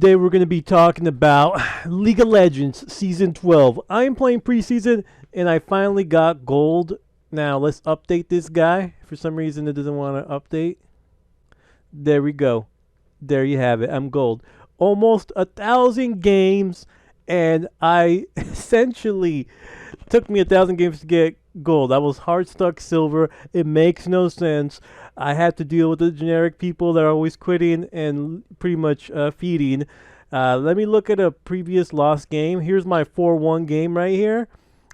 Today we're going to be talking about League of Legends Season 12. I am playing preseason and I finally got gold. Now let's update this guy. For some reason it doesn't want to update. There we go. There you have it. I'm gold. Almost 1,000 games, and I essentially took me 1,000 games to get gold. I was hard stuck silver. It makes no sense. I had to deal with the generic people that are always quitting and pretty much feeding. Let me look at a previous lost game. Here's my 4-1 game right here.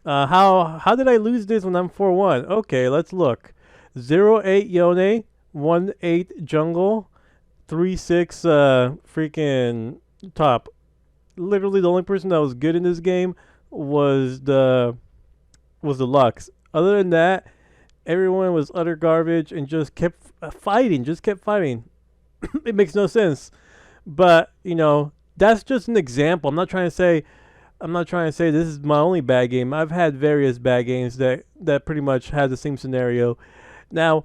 How did I lose this when I'm 4-1? Okay, let's look. 0-8 Yone, 1-8 jungle, 3-6 freaking top. Literally the only person that was good in this game was the Lux. Other than that, everyone was utter garbage and just kept fighting. It makes no sense. But, that's just an example. I'm not trying to say this is my only bad game. I've had various bad games that pretty much had the same scenario. Now,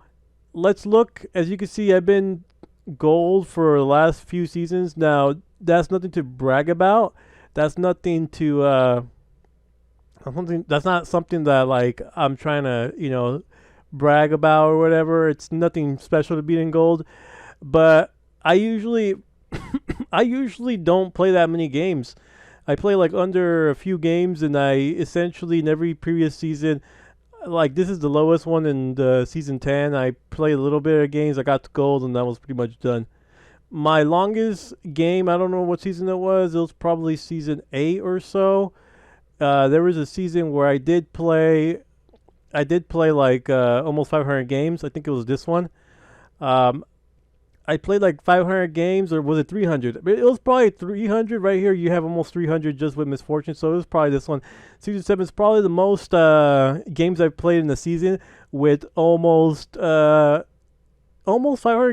let's look. As you can see, I've been gold for the last few seasons. Now, that's nothing to brag about. That's nothing to that's not something that like I'm trying to, brag about or whatever. It's nothing special to be in gold. But I usually don't play that many games. I play like under a few games, and I essentially in every previous season, like this is the lowest one in the season 10. I played a little bit of games. I got to gold, and that was pretty much done. My longest game, I don't know what season it was. It was probably season 8 or so. There was a season where I did play like almost 500 games. I think it was this one. I played like 500 games, or was it 300? It was probably 300 right here. You have almost 300 just with Misfortune, so it was probably this one. Season 7 is probably the most games I've played in the season, with almost 500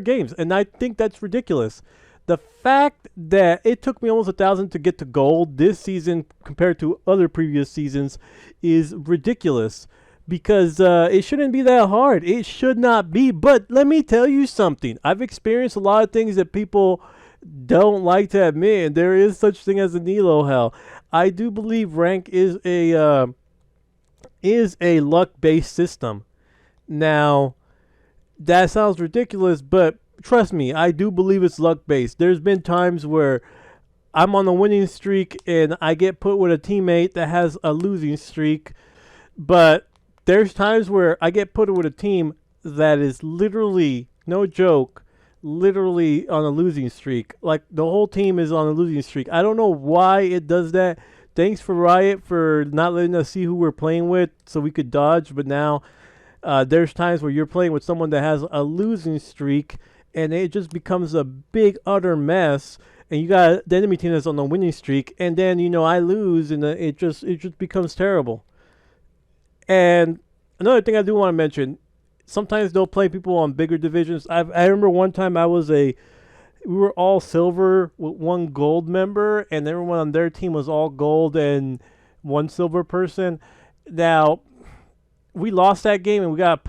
games, and I think that's ridiculous. The fact that it took me almost 1,000 to get to gold this season compared to other previous seasons is ridiculous. Because it shouldn't be that hard. It should not be. But let me tell you something. I've experienced a lot of things that people don't like to admit. And there is such thing as an elo hell. I do believe rank is a luck-based system. Now, that sounds ridiculous, but trust me, I do believe it's luck-based. There's been times where I'm on a winning streak and I get put with a teammate that has a losing streak, but there's times where I get put with a team that is literally, no joke, literally on a losing streak. Like, the whole team is on a losing streak. I don't know why it does that. Thanks for Riot for not letting us see who we're playing with so we could dodge. But now there's times where you're playing with someone that has a losing streak, and it just becomes a big, utter mess. And you got the enemy team that's on a winning streak, and then, I lose, and it just becomes terrible. And another thing I do want to mention, sometimes they'll play people on bigger divisions. I remember one time we were all silver with one gold member, and everyone on their team was all gold and one silver person. Now, we lost that game and we got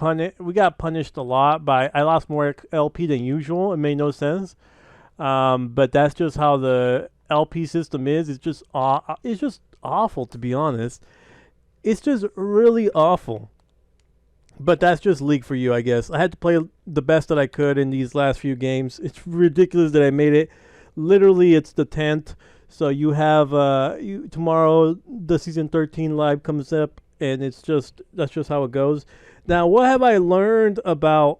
punished a lot I lost more LP than usual. It made no sense. But that's just how the LP system is. It's just awful, to be honest. It's just really awful. But that's just League for you, I guess. I had to play the best that I could in these last few games. It's ridiculous that I made it. Literally, it's the 10th. So you have tomorrow the season 13 live comes up, and that's just how it goes. Now, what have I learned about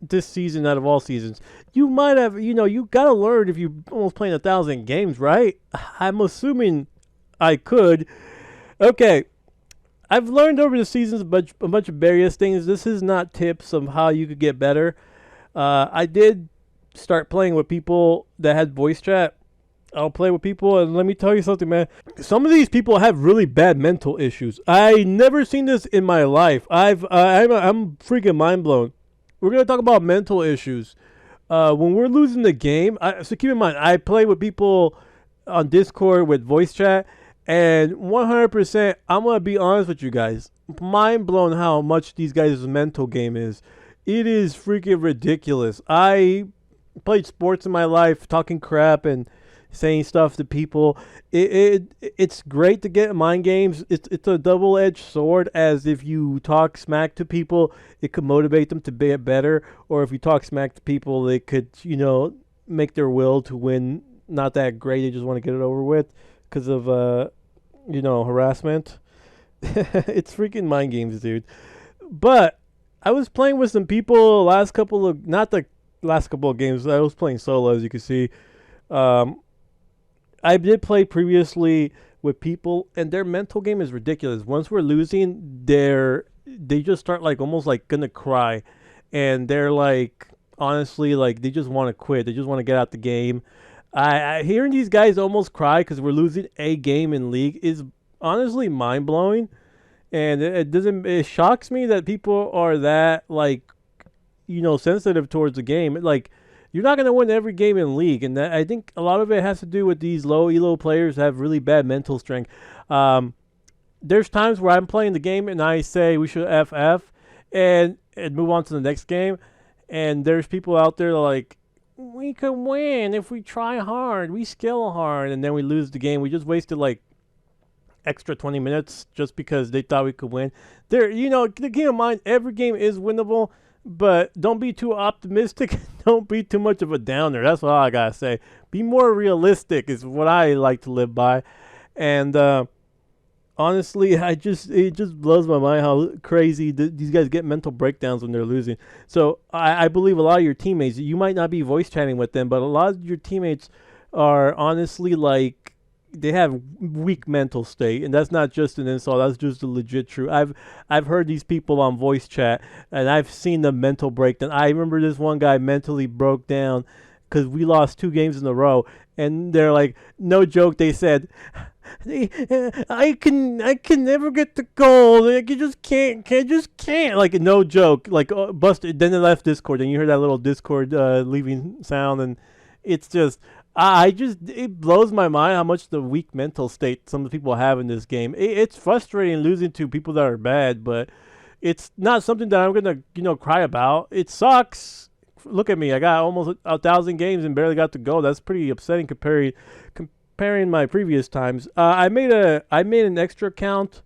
this season out of all seasons? You might have, you got to learn if you're almost playing 1,000 games, right? I'm assuming I could. Okay. I've learned over the seasons a bunch of various things. This is not tips of how you could get better. I did start playing with people that had voice chat. I'll play with people, and let me tell you something, man. Some of these people have really bad mental issues. I never seen this in my life. I'm freaking mind blown. We're gonna talk about mental issues. When we're losing the game, so keep in mind, I play with people on Discord with voice chat. And 100%, I'm going to be honest with you guys. Mind blown how much these guys' mental game is. It is freaking ridiculous. I played sports in my life, talking crap, and saying stuff to people. It's great to get mind games. It's a double edged sword. As if you talk smack to people, it could motivate them to be better, or if you talk smack to people, it could make their will to win not that great. They just want to get it over with because of harassment. It's freaking mind games, dude. But I was playing with some people last couple of not the last couple of games. I was playing solo, as you can see. Um, I did play previously with people, and their mental game is ridiculous. Once we're losing, they just start like almost like gonna cry, and they're like honestly like they just want to quit. They just want to get out the game. I hearing these guys almost cry because we're losing a game in league is honestly mind blowing, and it doesn't. It shocks me that people are that like sensitive towards the game. Like you're not gonna win every game in league, and I think a lot of it has to do with these low elo players have really bad mental strength. Um, there's times where I'm playing the game and I say we should FF and move on to the next game, and there's people out there like we could win if we try hard, we skill hard, and then we lose the game. We just wasted like extra 20 minutes just because they thought we could win. Keep in mind every game is winnable, but don't be too optimistic. Don't be too much of a downer. That's what I gotta say. Be more realistic is what I like to live by. And honestly, it just blows my mind how crazy these guys get mental breakdowns when they're losing. So I believe a lot of your teammates, you might not be voice chatting with them, but a lot of your teammates are honestly like they have weak mental state, and that's not just an insult. That's just a legit truth. I've heard these people on voice chat, and I've seen the mental breakdown. I remember this one guy mentally broke down because we lost 2 games in a row, and they're like, no joke. They said, I can never get the goal. Like you just can't. Like no joke. Like busted. Then they left Discord, and you heard that little Discord leaving sound, and it's just. It blows my mind how much the weak mental state some of the people have in this game. It's frustrating losing to people that are bad, but it's not something that I'm gonna, cry about. It sucks. Look at me. I got almost 1,000 games and barely got to go. That's pretty upsetting comparing my previous times. I made an extra account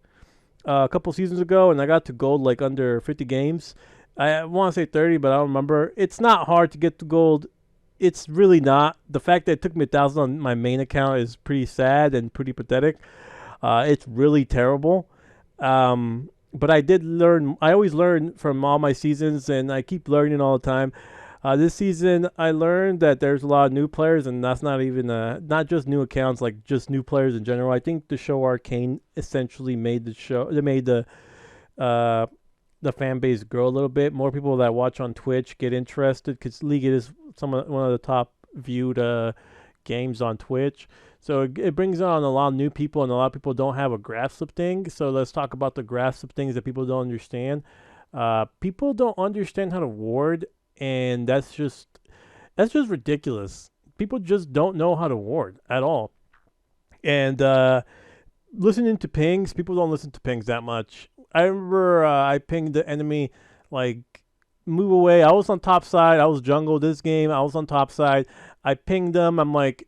a couple seasons ago, and I got to gold like under 50 games. I want to say 30, but I don't remember. It's not hard to get to gold. It's really not. The fact that it took me 1,000 on my main account is pretty sad and pretty pathetic. It's really terrible. But I did learn. I always learn from all my seasons, and I keep learning all the time. This season, I learned that there's a lot of new players, and that's not even not just new accounts, like just new players in general. I think the show Arcane essentially made the show. They made the fan base grow a little bit. More people that watch on Twitch get interested because League is one of the top viewed games on Twitch. So it brings on a lot of new people, and a lot of people don't have a grasp of things. So let's talk about the grasp of things that people don't understand. People don't understand how to ward, and that's just ridiculous. People just don't know how to ward at all. And listening to pings, people don't listen to pings that much. I remember I pinged the enemy like move away. I was on top side. I was jungle this game. I was on top side. I pinged them. I'm like,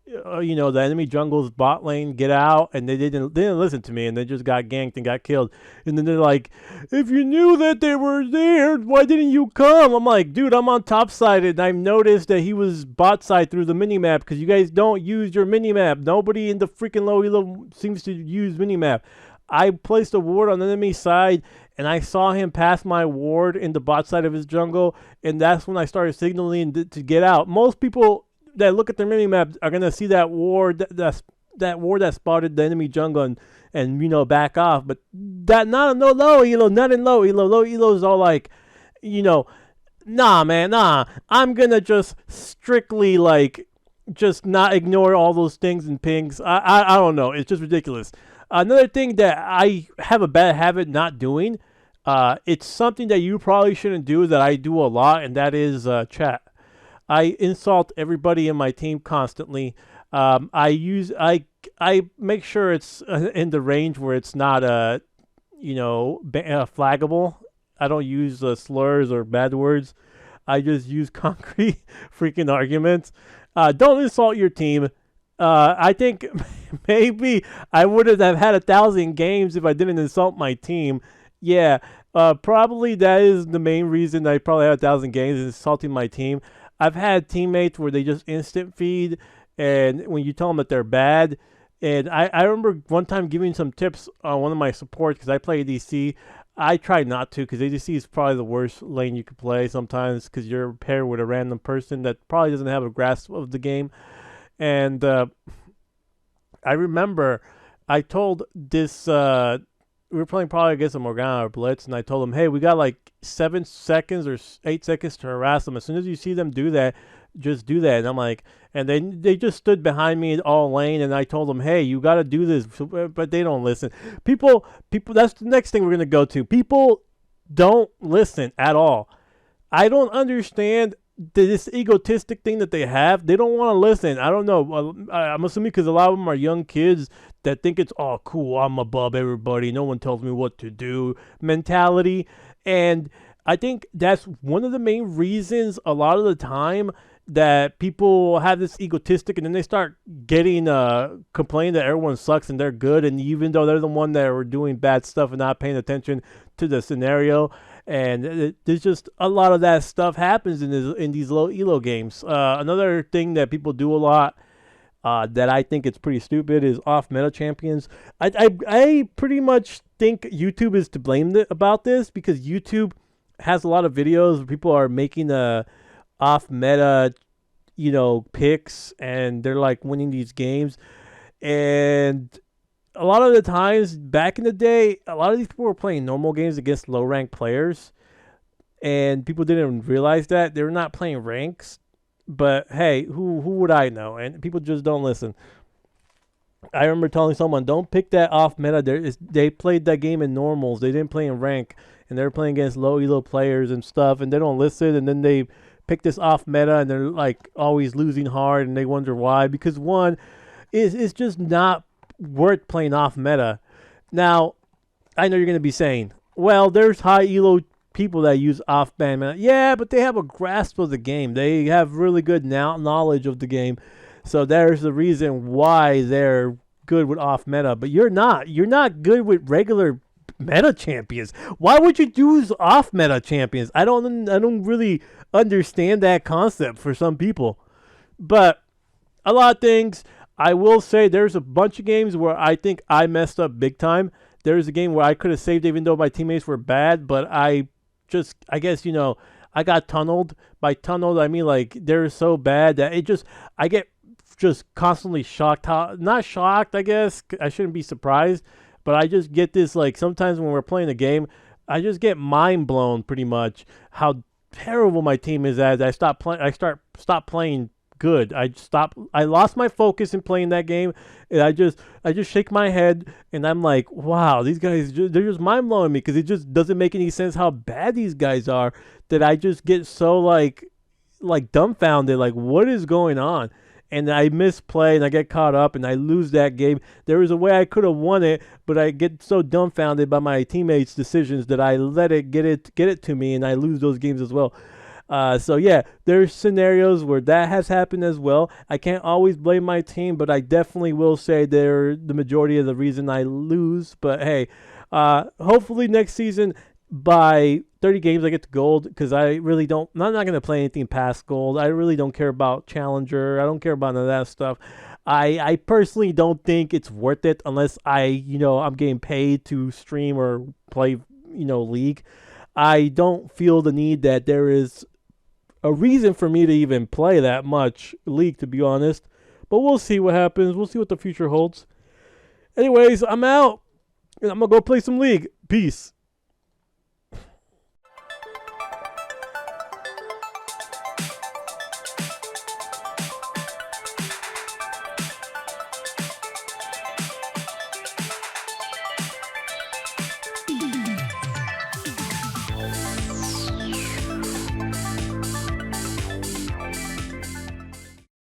the enemy jungle's bot lane, get out, and they didn't listen to me, and they just got ganked and got killed. And then they're like, if you knew that they were there, why didn't you come? I'm like, dude, I'm on top side, and I've noticed that he was bot side through the minimap because you guys don't use your minimap. Nobody in the freaking low elo seems to use minimap. I placed a ward on the enemy side, and I saw him pass my ward in the bot side of his jungle, and that's when I started signaling to get out. Most people that look at their minimap are gonna see that ward that ward that spotted the enemy jungle and back off. But that not in low elo, not in low elo. Low elo is all like, nah, man, nah. I'm gonna just strictly like just not ignore all those things and pings. I don't know. It's just ridiculous. Another thing that I have a bad habit not doing, it's something that you probably shouldn't do that I do a lot, and that is chat. I insult everybody in my team constantly. I make sure it's in the range where it's not flaggable. I don't use slurs or bad words. I just use concrete freaking arguments. Don't insult your team. I think maybe I would have had 1,000 games if I didn't insult my team. Yeah, probably that is the main reason I probably have 1,000 games is insulting my team. I've had teammates where they just instant feed, and when you tell them that they're bad, and I remember one time giving some tips on one of my supports because I play ADC. I try not to because ADC is probably the worst lane you could play sometimes because you're paired with a random person that probably doesn't have a grasp of the game. And I remember I told this we were playing probably against a Morgana or Blitz, and I told them, hey, we got like 7 seconds or 8 seconds to harass them. As soon as you see them do that, just do that. And I'm like, and they just stood behind me all lane, and I told them, hey, you got to do this, but they don't listen. People. That's the next thing we're gonna go to. People don't listen at all. I don't understand this egotistic thing that they have. They don't want to listen. I don't know. I'm assuming because a lot of them are young kids that think it's all cool. I'm above everybody. No one tells me what to do mentality. And I think that's one of the main reasons a lot of the time that people have this egotistic and then they start getting complaining that everyone sucks and they're good, and even though they're the one that are doing bad stuff and not paying attention to the scenario. And there's just a lot of that stuff happens in these low elo games. Another thing that people do a lot that I think it's pretty stupid is off meta champions. I pretty much think YouTube is to blame about this because YouTube has a lot of videos where people are making off meta, picks, and they're like winning these games. And a lot of the times back in the day, a lot of these people were playing normal games against low ranked players, and people didn't realize that they were not playing ranks. But hey, who would I know? And people just don't listen. I remember telling someone, don't pick that off meta. They played that game in normals. They didn't play in rank, and they're playing against low elo players and stuff, and they don't listen. And then they pick this off meta, and they're like always losing hard, and they wonder why. Because one, it's just not worth playing off meta. Now, I know you're going to be saying, well, there's high elo people that use off ban meta. Yeah, but they have a grasp of the game. They have really good knowledge of the game. So there's the reason why they're good with off meta. But you're not. You're not good with regular meta champions. Why would you use off meta champions? I don't really understand that concept for some people. But a lot of things, I will say there's a bunch of games where I think I messed up big time. There's a game where I could have saved even though my teammates were bad, but I guess, I got tunneled. By tunneled, I mean like they're so bad that I get just constantly shocked. Not shocked, I guess. I shouldn't be surprised, but I just get this, like, sometimes when we're playing a game, I just get mind blown pretty much how terrible my team is as I stop playing good. I lost my focus in playing that game, and I just shake my head, and I'm like, wow, these guys, they're just mind blowing me because it just doesn't make any sense how bad these guys are that I just get so like dumbfounded, like what is going on? And I misplay and I get caught up and I lose that game. There was a way I could have won it, but I get so dumbfounded by my teammates' decisions that I let it get it to me, and I lose those games as well. So yeah, there's scenarios where that has happened as well. I can't always blame my team, but I definitely will say they're the majority of the reason I lose. But hey, hopefully next season by 30 games I get to gold, because I really don't. I'm not gonna play anything past gold. I really don't care about challenger. I don't care about none of that stuff. I personally don't think it's worth it unless I'm getting paid to stream or play League. I don't feel the need that there is a reason for me to even play that much League, to be honest. But we'll see what happens. We'll see what the future holds. Anyways, I'm out, and I'm going to go play some League. Peace.